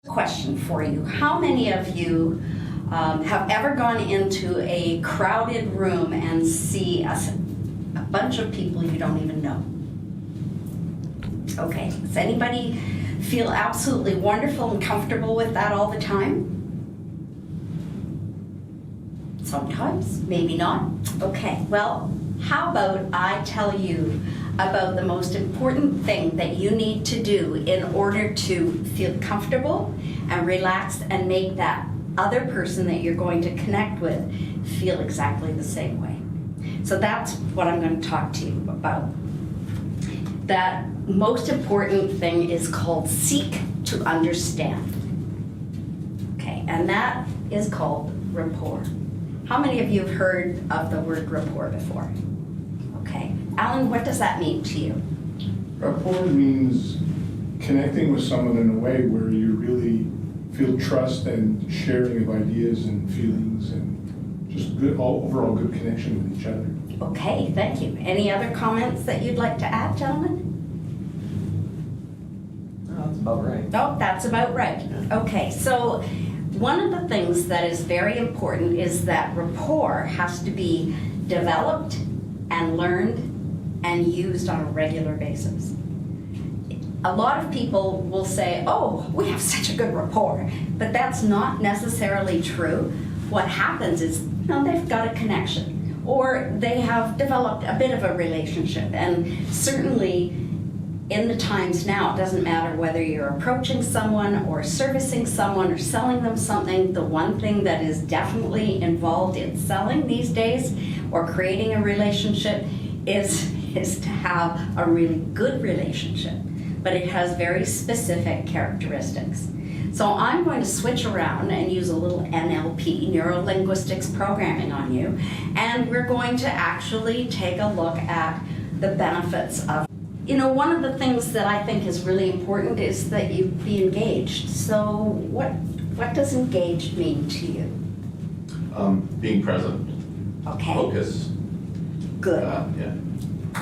Question for you. How many of you have ever gone into a crowded room and see a bunch of people you don't even know? Okay, does anybody feel absolutely wonderful and comfortable with that all the time? Sometimes, maybe not. Okay, well, how about I tell you about the most important thing that you need to do in order to feel comfortable and relaxed and make that other person that you're going to connect with feel exactly the same way. So that's what I'm going to talk to you about. That most important thing is called seek to understand. Okay, and that is called rapport. How many of you have heard of the word rapport before? Okay, Alan, what does that mean to you? Rapport means connecting with someone in a way where you really feel trust and sharing of ideas and feelings and just good, overall good connection with each other. Okay, thank you. Any other comments that you'd like to add, gentlemen? Oh, that's about right. Oh, that's about right. Okay, so one of the things that is very important is that rapport has to be developed and learned and used on a regular basis. A lot of people will say, oh, we have such a good rapport, but that's not necessarily true. What happens is, they've got a connection, or they have developed a bit of a relationship, and certainly in the times now, it doesn't matter whether you're approaching someone or servicing someone or selling them something. The one thing that is definitely involved in selling these days or creating a relationship is to have a really good relationship, but it has very specific characteristics. So I'm going to switch around and use a little NLP, neuro-linguistics programming on you, and we're going to actually take a look at the benefits of. One of the things that I think is really important is that you be engaged. So what does engaged mean to you? Being present. Okay. Focus. Good. Yeah.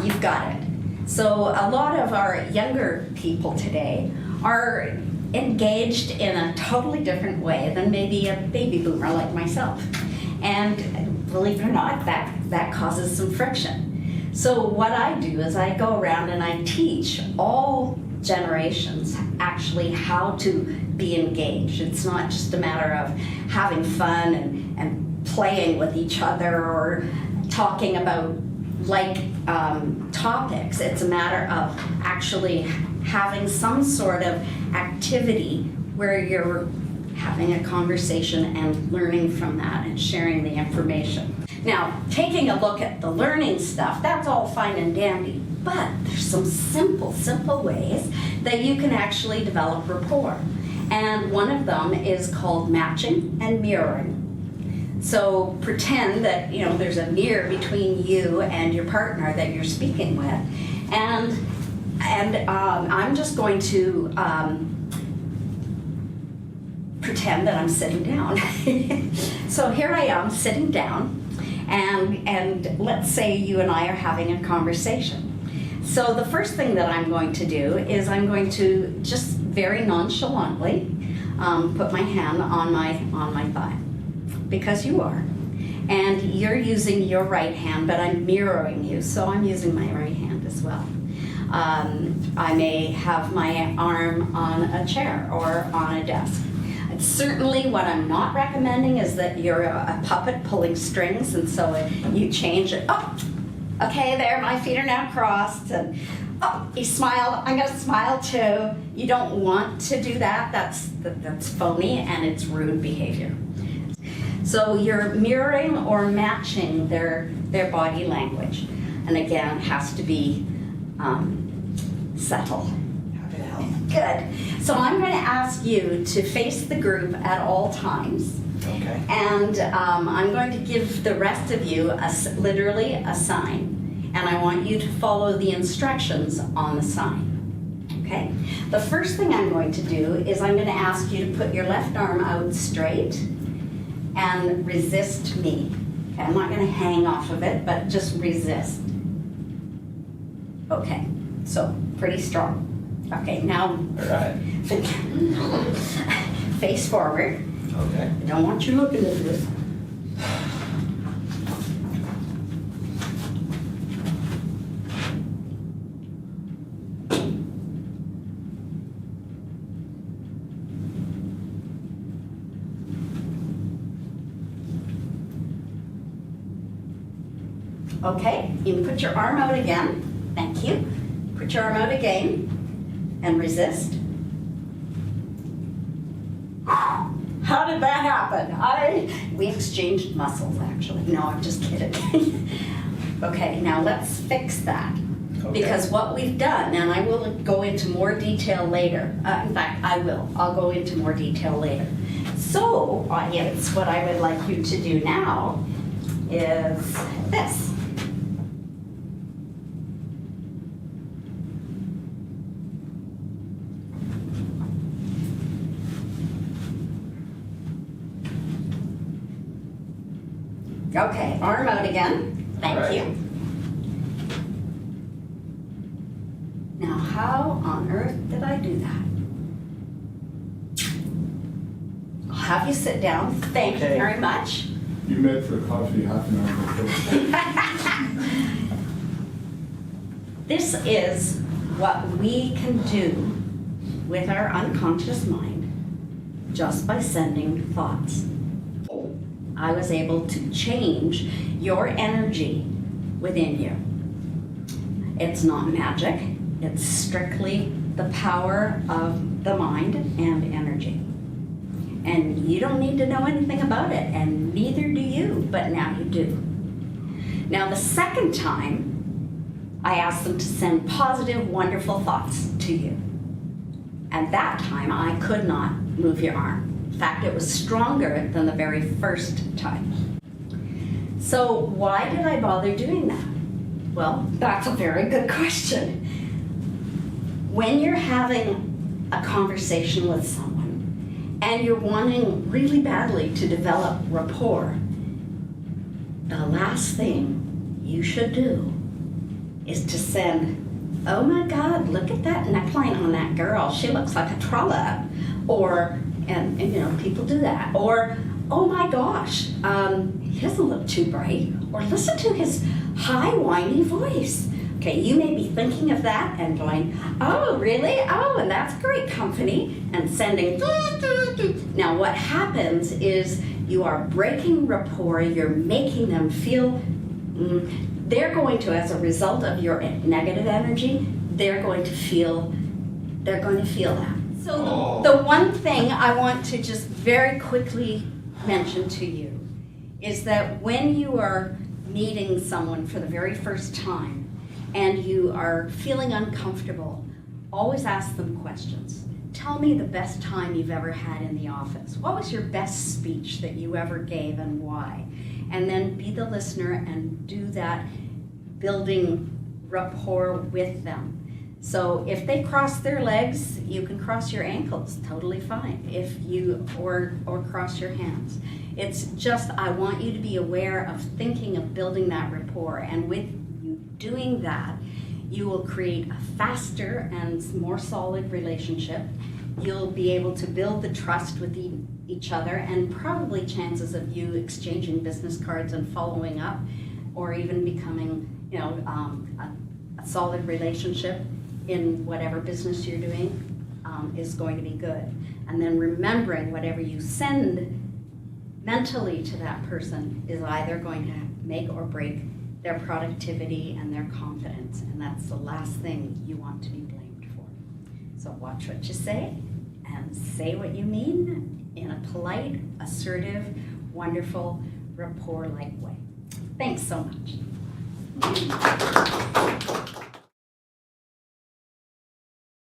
You've got it. So a lot of our younger people today are engaged in a totally different way than maybe a baby boomer like myself. And believe it or not, that causes some friction. So what I do is I go around and I teach all generations actually how to be engaged. It's not just a matter of having fun and playing with each other or talking about topics. It's a matter of actually having some sort of activity where you're having a conversation and learning from that and sharing the information. Now, taking a look at the learning stuff, that's all fine and dandy, but there's some simple ways that you can actually develop rapport. And one of them is called matching and mirroring. So pretend that there's a mirror between you and your partner that you're speaking with, and I'm just going to pretend that I'm sitting down. So here I am sitting down, and let's say you and I are having a conversation. So the first thing that I'm going to do is I'm going to just very nonchalantly put my hand on my thigh, because you are. And you're using your right hand, but I'm mirroring you, so I'm using my right hand as well. I may have my arm on a chair or on a desk. Certainly what I'm not recommending is that you're a puppet pulling strings, and so you change it. Oh, okay, there, my feet are now crossed, and oh, he smiled, I'm gonna smile too. You don't want to do that. That's phony and it's rude behavior. So you're mirroring or matching their body language. And again, it has to be subtle. Good. So I'm going to ask you to face the group at all times. Okay. And I'm going to give the rest of you literally a sign. And I want you to follow the instructions on the sign. Okay? The first thing I'm going to do is I'm going to ask you to put your left arm out straight and resist me. Okay, I'm not going to hang off of it, but just resist. Okay, so pretty strong. Okay, now, All right. face forward. Okay. I don't want you looking at this. Okay, you can put your arm out again. Thank you. Put your arm out again and resist. How did that happen? We exchanged muscles, actually. No, I'm just kidding. Okay, now let's fix that. Okay. Because what we've done, and I will go into more detail later. In fact, I will. I'll go into more detail later. So, audience, what I would like you to do now is this. Okay, arm out again. Thank All right. you. Now, how on earth did I do that? I'll have you sit down. Thank you Okay. very much. You met for coffee half an hour before. This is what we can do with our unconscious mind just by sending thoughts. I was able to change your energy within you. It's not magic, it's strictly the power of the mind and energy. And you don't need to know anything about it, and neither do you, but now you do. Now, the second time, I asked them to send positive, wonderful thoughts to you. And that time, I could not move your arm. In fact, it was stronger than the very first time. So why did I bother doing that? Well, that's a very good question. When you're having a conversation with someone and you're wanting really badly to develop rapport, the last thing you should do is to send, "Oh my God, look at that neckline on that girl. She looks like a trollop." Or, and you know, people do that. Or, "Oh my gosh, he doesn't look too bright." Or, "Listen to his high, whiny voice." Okay, you may be thinking of that and going, "Oh, really? Oh, and that's great company," and sending. Now, what happens is you are breaking rapport. You're making them feel. They're going to, as a result of your negative energy, they're going to feel that. So the one thing I want to just very quickly mention to you is that when you are meeting someone for the very first time and you are feeling uncomfortable, always ask them questions. Tell me the best time you've ever had in the office. What was your best speech that you ever gave and why? And then be the listener and do that, building rapport with them. So if they cross their legs, you can cross your ankles, totally fine. If you, or cross your hands. It's just, I want you to be aware of thinking of building that rapport, and with you doing that, you will create a faster and more solid relationship. You'll be able to build the trust with each other, and probably chances of you exchanging business cards and following up, or even becoming, a solid relationship in whatever business you're doing is going to be good. And then remembering whatever you send mentally to that person is either going to make or break their productivity and their confidence, and that's the last thing you want to be blamed for. So watch what you say and say what you mean in a polite, assertive, wonderful, rapport-like way. Thanks so much.